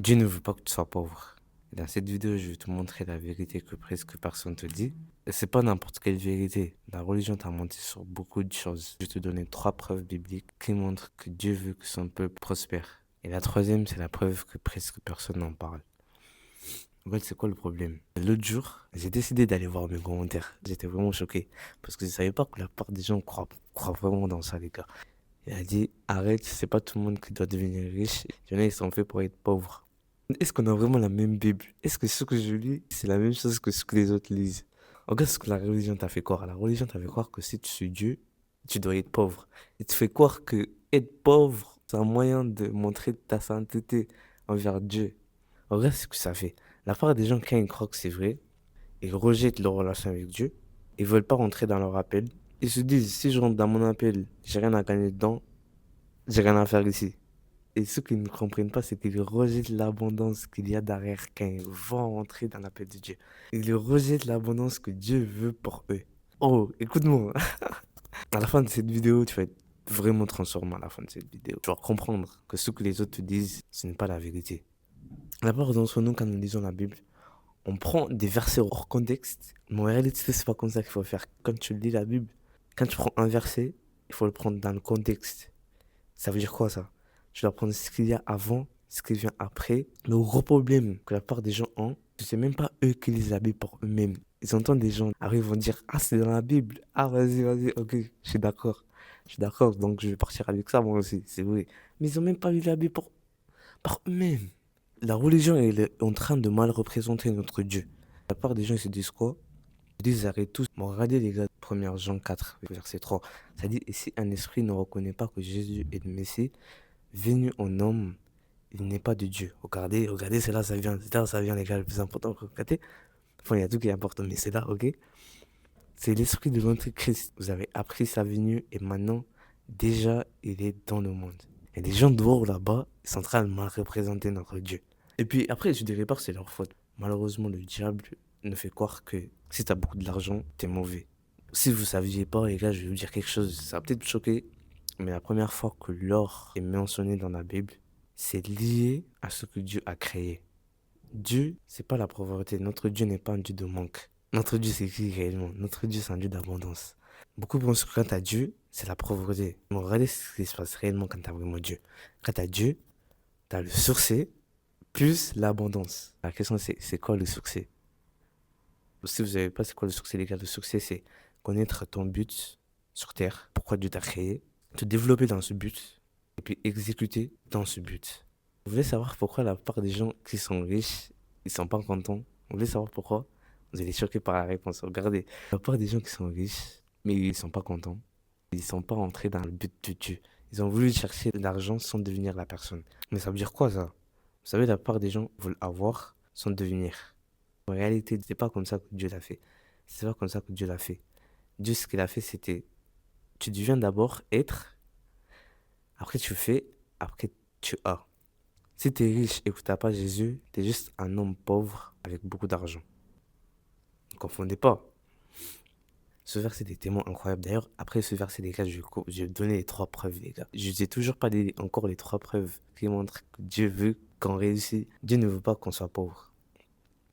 Dieu ne veut pas que tu sois pauvre. Dans cette vidéo, je vais te montrer la vérité que presque personne te dit. Et c'est pas n'importe quelle vérité. La religion t'a menti sur beaucoup de choses. Je vais te donner 3 preuves bibliques qui montrent que Dieu veut que son peuple prospère. Et la troisième, c'est la preuve que presque personne n'en parle. En fait, c'est quoi le problème? L'autre jour, j'ai décidé d'aller voir mes commentaires. J'étais vraiment choqué. Parce que je savais pas que la part des gens croient vraiment dans ça, les gars. Il a dit, arrête, c'est pas tout le monde qui doit devenir riche. Il y en a, ils sont faits pour être pauvres. Est-ce qu'on a vraiment la même Bible? Est-ce que ce que je lis, c'est la même chose que ce que les autres lisent? En gros, ce que la religion t'a fait croire. La religion t'a fait croire que si tu suis Dieu, tu dois être pauvre. Et tu fais croire que être pauvre, c'est un moyen de montrer ta sainteté envers Dieu. En vrai, c'est ce que ça fait. La part des gens, quand ils croient que c'est vrai, ils rejettent leur relation avec Dieu. Ils veulent pas rentrer dans leur appel. Ils se disent, si je rentre dans mon appel, j'ai rien à gagner dedans, j'ai rien à faire ici. Et ceux qui ne comprennent pas, c'est qu'ils rejettent l'abondance qu'il y a derrière quand ils vont rentrer dans l'appel de Dieu. Ils rejettent l'abondance que Dieu veut pour eux. Oh, écoute-moi. À la fin de cette vidéo, tu vas être vraiment transformé à la fin de cette vidéo. Tu vas comprendre que ce que les autres te disent, ce n'est pas la vérité. La plupart d'entre nous, quand nous lisons la Bible, on prend des versets hors contexte. Mais en réalité, c'est pas comme ça qu'il faut faire. Quand tu lis la Bible, quand tu prends un verset, il faut le prendre dans le contexte. Ça veut dire quoi ça? Tu dois prendre ce qu'il y a avant, ce qui vient après. Le gros problème que la plupart des gens ont, c'est même pas eux qui lisent la Bible pour eux-mêmes. Ils entendent des gens arrivent vont dire ah c'est dans la Bible. Ah vas-y, ok, je suis d'accord. Je suis d'accord, donc je vais partir avec ça moi aussi, c'est vrai. Mais ils ont même pas lu la Bible par eux-mêmes. La religion elle est en train de mal représenter notre Dieu. La plupart des gens ils se disent quoi? Ils disent arrête tous. Bon, regardez les gars, 1 Jean 4, verset 3. Ça dit, et si un esprit ne reconnaît pas que Jésus est le Messie, venu en homme, il n'est pas de Dieu. Regardez, c'est là ça vient. C'est là ça vient, les gars, le plus important. Regardez. Enfin, il y a tout qui est important, mais c'est là, ok? C'est l'esprit de l'Antéchrist. Vous avez appris sa venue et maintenant, déjà, il est dans le monde. Et les gens dehors là-bas, ils sont en train de mal représenter notre Dieu. Et puis après, je dirais pas que c'est leur faute. Malheureusement, le diable ne fait croire que si t'as beaucoup d'argent, t'es mauvais. Si vous saviez pas, les gars, je vais vous dire quelque chose. Ça va peut-être vous choquer, mais la première fois que l'or est mentionné dans la Bible, c'est lié à ce que Dieu a créé. Dieu, c'est pas la pauvreté. Notre Dieu n'est pas un Dieu de manque. Notre Dieu, c'est qui réellement? Notre Dieu, c'est un Dieu d'abondance. Beaucoup pensent que quand t'as Dieu, c'est la pauvreté. Mais regardez ce qui se passe réellement quand t'as vraiment Dieu. Quand t'as Dieu, t'as le succès plus l'abondance. La question, c'est quoi le succès? Si vous savez pas c'est quoi le succès, les gars, le succès, c'est connaître ton but sur Terre, pourquoi Dieu t'a créé, te développer dans ce but, et puis exécuter dans ce but. Vous voulez savoir pourquoi la plupart des gens qui sont riches, ils sont pas contents? Vous voulez savoir pourquoi? Vous allez être choqués par la réponse. Regardez, la plupart des gens qui sont riches, mais ils sont pas contents, ils sont pas rentrés dans le but de Dieu. Ils ont voulu chercher l'argent sans devenir la personne. Mais ça veut dire quoi ça? Vous savez, la plupart des gens veulent avoir sans devenir. En réalité, c'est pas comme ça que Dieu l'a fait. C'est pas comme ça que Dieu l'a fait. Dieu, ce qu'il a fait, c'était, tu deviens d'abord être, après tu fais, après tu as. Si tu es riche et que tu n'as pas Jésus, tu es juste un homme pauvre avec beaucoup d'argent. Ne confondez pas. Ce verset est tellement incroyable. D'ailleurs, après ce verset, les gars, je vais donner les 3 preuves, les gars. Je n'ai toujours pas encore les 3 preuves qui montrent que Dieu veut qu'on réussisse. Dieu ne veut pas qu'on soit pauvre.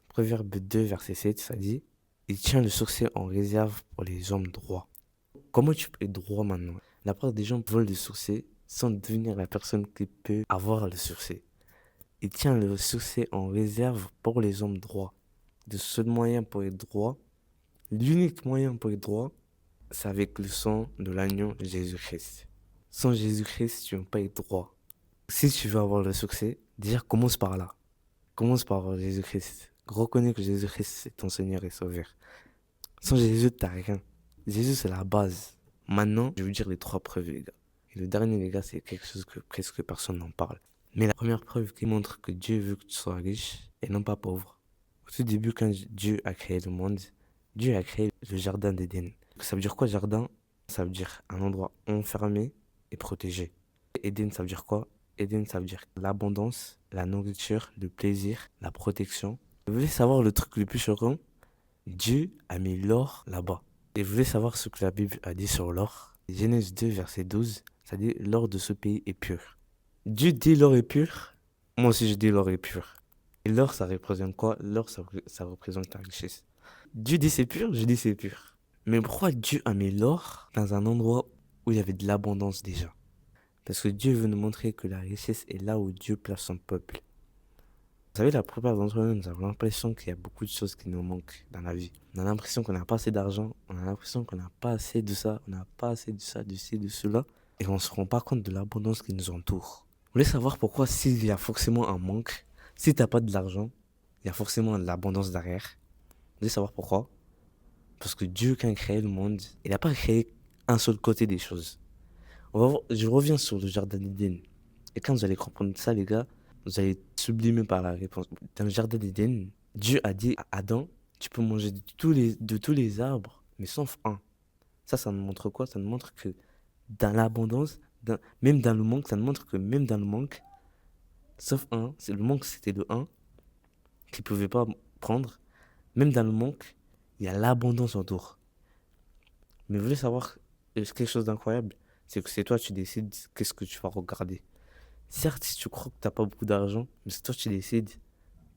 Proverbe 2, verset 7, ça dit, il tient le succès en réserve pour les hommes droits. Comment tu peux être droit maintenant? La plupart des gens veulent le succès sans devenir la personne qui peut avoir le succès. Il tient le succès en réserve pour les hommes droits. Le seul moyen pour être droit, l'unique moyen pour être droit, c'est avec le sang de l'agneau Jésus-Christ. Sans Jésus-Christ, tu ne peux pas être droit. Si tu veux avoir le succès, déjà commence par là. Commence par avoir Jésus-Christ. Reconnais que Jésus-Christ est ton Seigneur et Sauveur. Sans Jésus, t'as rien. Jésus, c'est la base. Maintenant, je vais vous dire les 3 preuves, les gars. Et le dernier, les gars, c'est quelque chose que presque personne n'en parle. Mais la première preuve qui montre que Dieu veut que tu sois riche et non pas pauvre. Au tout début, quand Dieu a créé le monde, Dieu a créé le jardin d'Éden. Ça veut dire quoi, jardin? Ça veut dire un endroit enfermé et protégé. Éden, ça veut dire quoi? Éden, ça veut dire l'abondance, la nourriture, le plaisir, la protection. Vous voulez savoir le truc le plus choquant? Dieu a mis l'or là-bas. Et vous voulez savoir ce que la Bible a dit sur l'or? Genèse 2, verset 12, ça dit l'or de ce pays est pur. Dieu dit l'or est pur, Moi aussi, je dis l'or est pur. Et l'or, ça représente quoi? L'or, ça représente la richesse. Dieu dit c'est pur, je dis c'est pur. Mais pourquoi Dieu a mis l'or dans un endroit où il y avait de l'abondance déjà? Parce que Dieu veut nous montrer que la richesse est là où Dieu place son peuple. Vous savez, la plupart d'entre nous, nous avons l'impression qu'il y a beaucoup de choses qui nous manquent dans la vie. On a l'impression qu'on n'a pas assez d'argent, on a l'impression qu'on n'a pas assez de ça, on n'a pas assez de ça, de ci, de cela, et on ne se rend pas compte de l'abondance qui nous entoure. Vous voulez savoir pourquoi s'il y a forcément un manque, si tu n'as pas de l'argent, il y a forcément de l'abondance derrière. Vous voulez savoir pourquoi? Parce que Dieu, quand il a créé le monde, il n'a pas créé un seul côté des choses. Je reviens sur le jardin d'Éden. Et quand vous allez comprendre ça, les gars, vous allez être sublimés par la réponse. Dans le jardin d'Éden, Dieu a dit à Adam, tu peux manger de tous les arbres, mais sauf un. Ça nous montre quoi? Ça nous montre que dans l'abondance, même dans le manque, ça nous montre que même dans le manque, sauf un, c'est le manque, c'était le un qu'il ne pouvait pas prendre. Même dans le manque, il y a l'abondance autour. Mais vous voulez savoir quelque chose d'incroyable? C'est que c'est toi, tu décides qu'est-ce que tu vas regarder. Certes, si tu crois que tu n'as pas beaucoup d'argent, mais c'est toi qui décides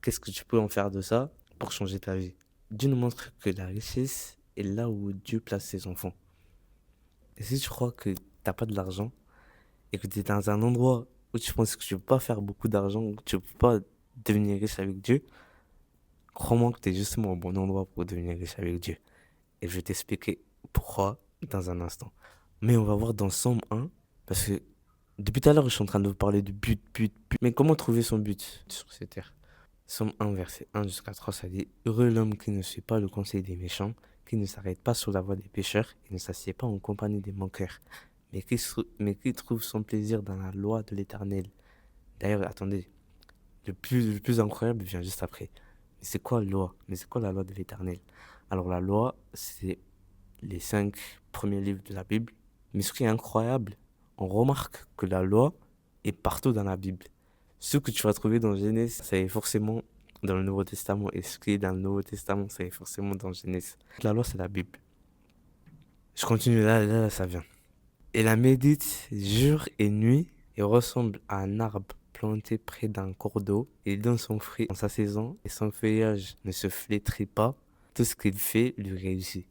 qu'est-ce que tu peux en faire de ça pour changer ta vie. Dieu nous montre que la richesse est là où Dieu place ses enfants. Et si tu crois que tu n'as pas de l'argent et que tu es dans un endroit où tu penses que tu ne peux pas faire beaucoup d'argent, que tu ne peux pas devenir riche avec Dieu, crois-moi que tu es justement au bon endroit pour devenir riche avec Dieu. Et je vais t'expliquer pourquoi dans un instant. Mais on va voir dans Somme 1, parce que depuis tout à l'heure, je suis en train de vous parler de but. Mais comment trouver son but sur cette terre? Somme 1, verset 1 jusqu'à 3, ça dit: Heureux l'homme qui ne suit pas le conseil des méchants, qui ne s'arrête pas sur la voie des pécheurs, et ne s'assied pas en compagnie des manqueurs, mais qui trouve son plaisir dans la loi de l'Éternel. D'ailleurs, attendez, le plus incroyable vient juste après. Mais c'est quoi la loi? Mais c'est quoi la loi de l'Éternel? Alors la loi, c'est les 5 premiers livres de la Bible. Mais ce qui est incroyable, on remarque que la loi est partout dans la Bible. Ce que tu vas trouver dans Genèse, c'est forcément dans le Nouveau Testament. Et ce qui est dans le Nouveau Testament, c'est forcément dans Genèse. La loi, c'est la Bible. Je continue là, ça vient. Et la médite jour et nuit et ressemble à un arbre planté près d'un cours d'eau. Il donne son fruit en sa saison et son feuillage ne se flétrit pas. Tout ce qu'il fait lui réussit.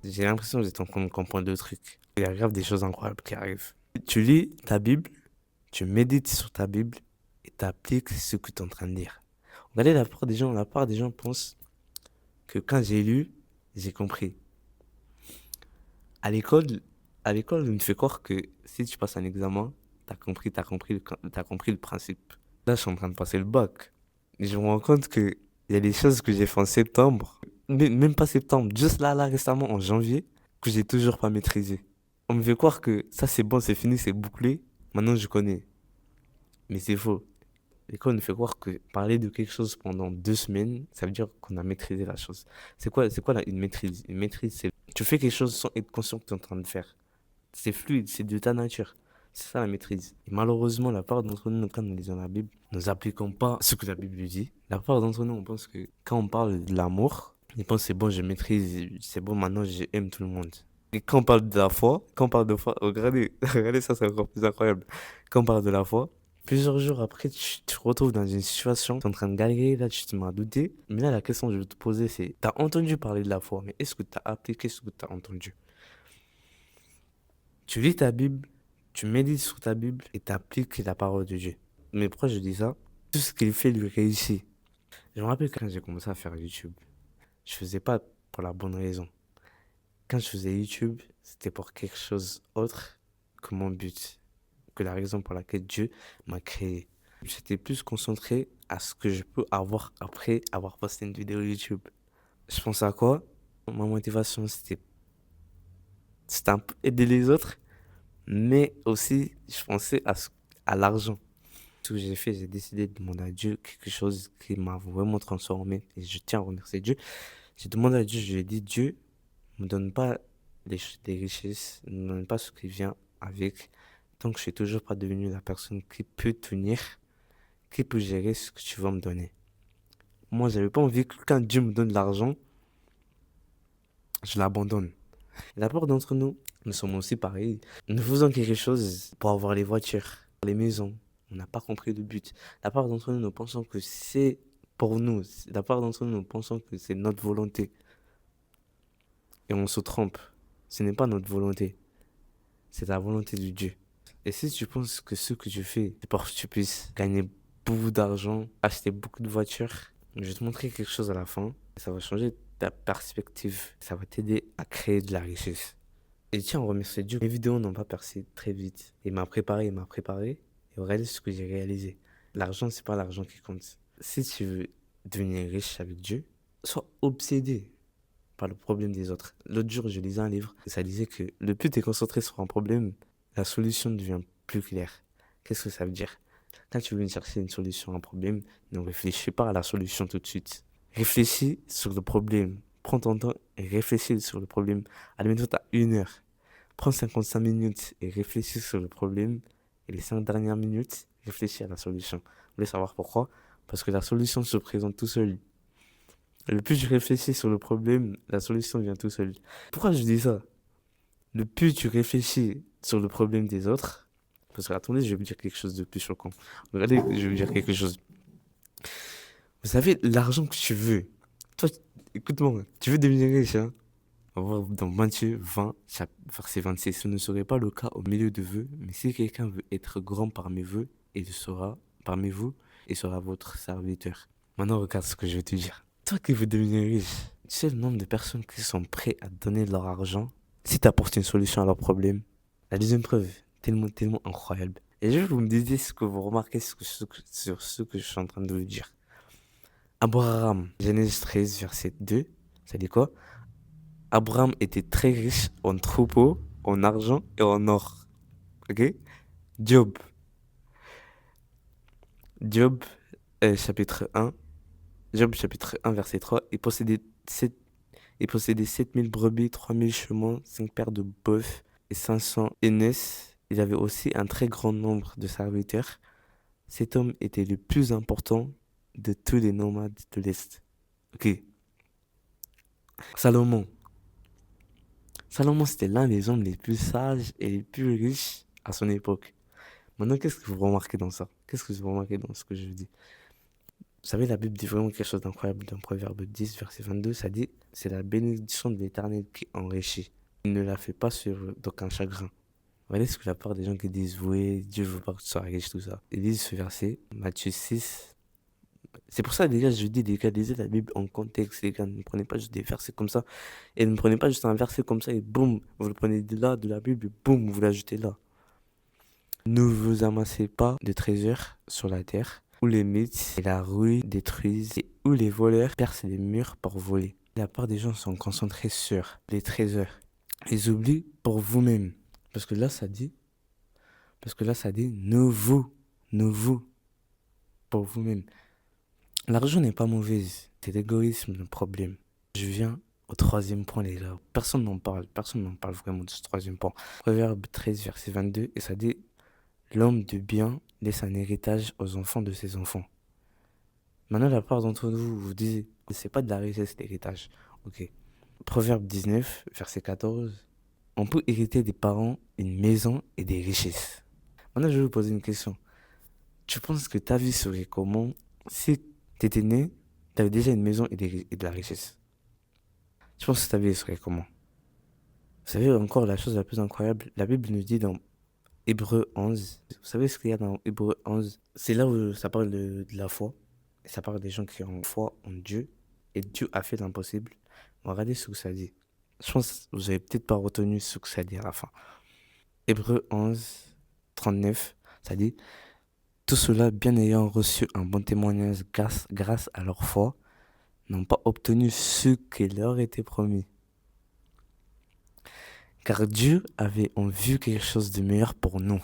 J'ai l'impression que j'étais en train de comprendre deux trucs. Il y a grave des choses incroyables qui arrivent. Tu lis ta Bible, tu médites sur ta Bible et tu appliques ce que tu es en train de lire. Regardez, la part des gens pensent que quand j'ai lu, j'ai compris. À l'école, à l'école, on me fait croire que si tu passes un examen, t'as compris le principe. Là, je suis en train de passer le bac. Et je me rends compte que il y a des choses que j'ai fait en septembre, même pas septembre, juste là, récemment, en janvier, que j'ai toujours pas maîtrisé. On me fait croire que ça, c'est bon, c'est fini, c'est bouclé. Maintenant, je connais. Mais c'est faux. L'école nous fait croire que parler de quelque chose pendant 2 semaines, ça veut dire qu'on a maîtrisé la chose. C'est quoi une maîtrise? Une maîtrise, c'est tu fais quelque chose sans être conscient que tu es en train de faire. C'est fluide, c'est de ta nature. C'est ça la maîtrise. Et malheureusement, la plupart d'entre nous, quand nous lisons la Bible, nous n'appliquons pas ce que la Bible dit. La plupart d'entre nous, on pense que quand on parle de l'amour, ils pensent c'est bon, je maîtrise, c'est bon, maintenant j'aime tout le monde. Et quand on parle de la foi, quand on parle de foi, regardez, regardez ça, c'est encore plus incroyable. Quand on parle de la foi, plusieurs jours après, tu te retrouves dans une situation, tu es en train de galérer, là, tu te m'as douté. Mais là, la question que je veux te poser, c'est, tu as entendu parler de la foi, mais est-ce que tu as appliqué ce que tu as entendu? Tu lis ta Bible, tu médites sur ta Bible et tu appliques la parole de Dieu. Mais pourquoi je dis ça? Tout ce qu'il fait lui réussit. Je me rappelle quand j'ai commencé à faire YouTube, je faisais pas pour la bonne raison. Quand je faisais YouTube, c'était pour quelque chose autre que mon but, que la raison pour laquelle Dieu m'a créé. J'étais plus concentré à ce que je peux avoir après avoir posté une vidéo YouTube. Je pensais à quoi? Ma motivation, c'était un peu aider les autres, mais aussi, je pensais à l'argent. Ce que j'ai fait, j'ai décidé de demander à Dieu quelque chose qui m'a vraiment transformé. Et je tiens à remercier Dieu. J'ai demandé à Dieu, je lui ai dit, Dieu, ne me donne pas des richesses, ne me donne pas ce qui vient avec. Tant que je suis toujours pas devenu la personne qui peut tenir, qui peut gérer ce que tu vas me donner. Moi, j'avais pas envie que quand Dieu me donne de l'argent, je l'abandonne. La plupart d'entre nous, nous sommes aussi pareils. Nous faisons quelque chose pour avoir les voitures, les maisons, On n'a pas compris le but. La part d'entre nous, nous pensons que c'est pour nous. La part d'entre nous, nous pensons que c'est notre volonté. Et on se trompe. Ce n'est pas notre volonté. C'est la volonté de Dieu. Et si tu penses que ce que tu fais, c'est pour que tu puisses gagner beaucoup d'argent, acheter beaucoup de voitures, je vais te montrer quelque chose à la fin. Ça va changer ta perspective. Ça va t'aider à créer de la richesse. Et tiens, on remercie Dieu. Mes vidéos n'ont pas percé très vite. Il m'a préparé. Et regardez ce que j'ai réalisé. L'argent, c'est pas l'argent qui compte. Si tu veux devenir riche avec Dieu, sois obsédé par le problème des autres. L'autre jour, je lisais un livre et ça disait que le plus tu es concentré sur un problème, la solution devient plus claire. Qu'est-ce que ça veut dire? Quand tu veux chercher une solution à un problème, ne réfléchis pas à la solution tout de suite. Réfléchis sur le problème. Prends ton temps et réfléchis sur le problème. Admettons, tu as 1 heure. Prends 55 minutes et réfléchis sur le problème. Et les 5 dernières minutes, réfléchis à la solution. Vous voulez savoir pourquoi? Parce que la solution se présente tout seul. Le plus je réfléchis sur le problème, la solution vient tout seul. Pourquoi je dis ça? Le plus tu réfléchis sur le problème des autres, parce que attendez, je vais vous dire quelque chose de plus choquant. Regardez, je vais vous dire quelque chose. Vous savez, l'argent que tu veux, toi, écoute-moi, tu veux devenir riche, hein? On va voir dans Matthieu 20, verset 26. Ce ne serait pas le cas au milieu de vous, mais si quelqu'un veut être grand parmi vous, il sera parmi vous et sera votre serviteur. Maintenant, regarde ce que je vais te dire. Toi qui veux devenir riche, tu sais le nombre de personnes qui sont prêtes à donner leur argent si tu apportes une solution à leur problème. La deuxième preuve, tellement incroyable. Et je veux que vous me disiez ce que vous remarquez sur ce que je suis en train de vous dire. Abraham, Genèse 13, verset 2, ça dit quoi? Abraham était très riche en troupeaux, en argent et en or. Ok? Job. Job, chapitre 1. Job, chapitre 1, verset 3. Il possédait 7000 brebis, 3000 chevaux, 5 paires de bœufs et 500 ânesses. Il avait aussi un très grand nombre de serviteurs. Cet homme était le plus important de tous les nomades de l'Est. Ok. Salomon. Salomon, c'était l'un des hommes les plus sages et les plus riches à son époque. Maintenant, qu'est-ce que vous remarquez dans ça? Qu'est-ce que vous remarquez dans ce que je dis? Vous savez, la Bible dit vraiment quelque chose d'incroyable dans Proverbe 10, verset 22. Ça dit, c'est la bénédiction de l'Éternel qui enrichit. Il ne la fait pas sur d'aucun chagrin. Regardez ce que la part des gens qui disent, oui, Dieu veut pas que tu sois riche, tout ça. Ils disent ce verset, Matthieu 6. C'est pour ça, les gars, je dis, les gars, lisez la Bible en contexte, les gars. Ne prenez pas juste des versets comme ça. Et ne prenez pas juste un verset comme ça et boum, vous le prenez de là, de la Bible, et boum, vous l'ajoutez là. Ne vous amassez pas de trésors sur la terre, où les mythes et la rouille détruisent et où les voleurs percent les murs pour voler. La part des gens sont concentrés sur les trésors. Ils oublient pour vous-même. Parce que là, ça dit, ne vous, pour vous-même. L'argent n'est pas mauvais, c'est l'égoïsme le problème. Je viens au troisième point, les gars. Personne n'en parle vraiment de ce troisième point. Proverbe 13, verset 22, et ça dit, l'homme de bien laisse un héritage aux enfants de ses enfants. Maintenant, la part d'entre vous, vous dites, c'est pas de la richesse, l'héritage. Ok. Proverbe 19, verset 14. On peut hériter des parents une maison et des richesses. Maintenant, je vais vous poser une question. Tu penses que ta vie serait comment si tu étais né, tu avais déjà une maison et de la richesse? Tu penses que ta vie serait comment? Vous savez, encore la chose la plus incroyable, la Bible nous dit dans Hébreu 11. Vous savez ce qu'il y a dans Hébreu 11? C'est là où ça parle de la foi. Et ça parle des gens qui ont foi en Dieu. Et Dieu a fait l'impossible. Regardez ce que ça dit. Je pense que vous avez peut-être pas retenu ce que ça dit à la fin. Hébreu 11, 39, ça dit, tout cela, bien ayant reçu un bon témoignage grâce à leur foi, n'ont pas obtenu ce qui leur était promis. Car Dieu avait en vue quelque chose de meilleur pour nous.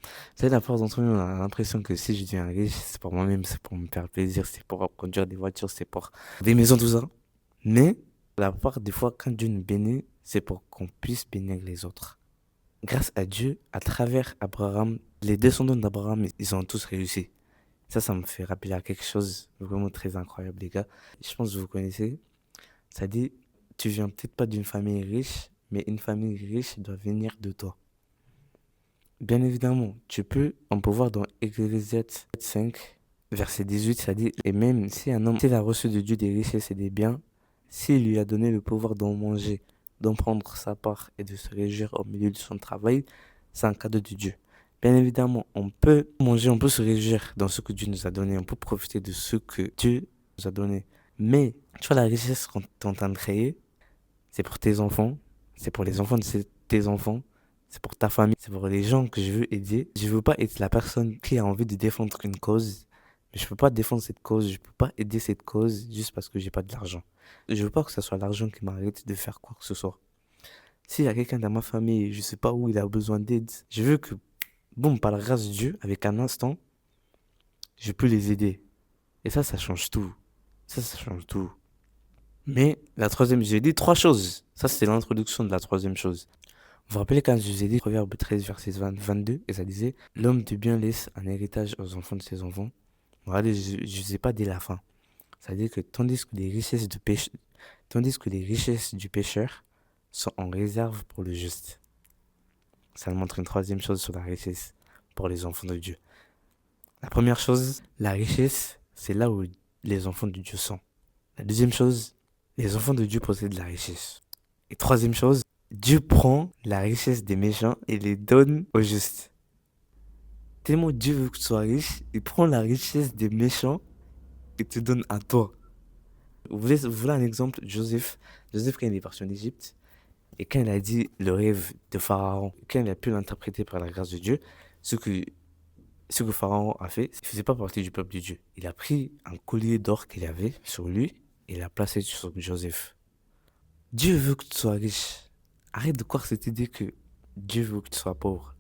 Vous savez, la plupart d'entre nous, on a l'impression que si je deviens riche, c'est pour moi-même, c'est pour me faire plaisir, c'est pour conduire des voitures, c'est pour des maisons, tout ça. Mais la plupart des fois, quand Dieu nous bénit, c'est pour qu'on puisse bénir les autres. Grâce à Dieu, à travers Abraham, les descendants d'Abraham, ils ont tous réussi. Ça me fait rappeler à quelque chose de vraiment très incroyable, les gars. Je pense que vous connaissez. Ça dit, tu viens peut-être pas d'une famille riche, mais une famille riche doit venir de toi. Bien évidemment, tu peux en pouvoir dans Ecclésiaste 5, verset 18, ça dit, et même si un homme s'il a reçu de Dieu des richesses et des biens, s'il lui a donné le pouvoir d'en manger, d'en prendre sa part et de se réjouir au milieu de son travail, c'est un cadeau de Dieu. Bien évidemment, on peut manger, on peut se réjouir dans ce que Dieu nous a donné, on peut profiter de ce que Dieu nous a donné. Mais, tu vois, la richesse qu'on est en train de créer, c'est pour tes enfants, c'est pour les enfants de tes enfants, c'est pour ta famille, c'est pour les gens que je veux aider. Je veux pas être la personne qui a envie de défendre une cause, mais je peux pas défendre cette cause, je peux pas aider cette cause juste parce que j'ai pas de l'argent. Je veux pas que ce soit l'argent qui m'arrête de faire quoi que ce soit. S'il y a quelqu'un dans ma famille, je sais pas où il a besoin d'aide, je veux que, boum, par la grâce de Dieu, avec un instant, je peux les aider. Et ça change tout. Ça change tout. Mais la troisième, j'ai dit trois choses. Ça, c'est l'introduction de la troisième chose. Vous vous rappelez quand je vous ai dit Proverbe 13, verset 22, et ça disait, l'homme de bien laisse un héritage aux enfants de ses enfants. Regardez, je ne vous ai pas dit la fin. Ça veut dire que tandis que les richesses du pécheur sont en réserve pour le juste. Ça nous montre une troisième chose sur la richesse pour les enfants de Dieu. La première chose, la richesse, c'est là où les enfants de Dieu sont. La deuxième chose, les enfants de Dieu possèdent la richesse. Et troisième chose, Dieu prend la richesse des méchants et les donne aux justes. Tellement Dieu veut que tu sois riche, il prend la richesse des méchants et te donne à toi. Vous voulez un exemple? Joseph, quand il est parti en Égypte, et quand il a dit le rêve de Pharaon, quand il a pu l'interpréter par la grâce de Dieu, ce que, ce que Pharaon a fait, il ne faisait pas partie du peuple de Dieu. Il a pris un collier d'or qu'il avait sur lui et il l'a placé sur Joseph. Dieu veut que tu sois riche. Arrête de croire cette idée que Dieu veut que tu sois pauvre.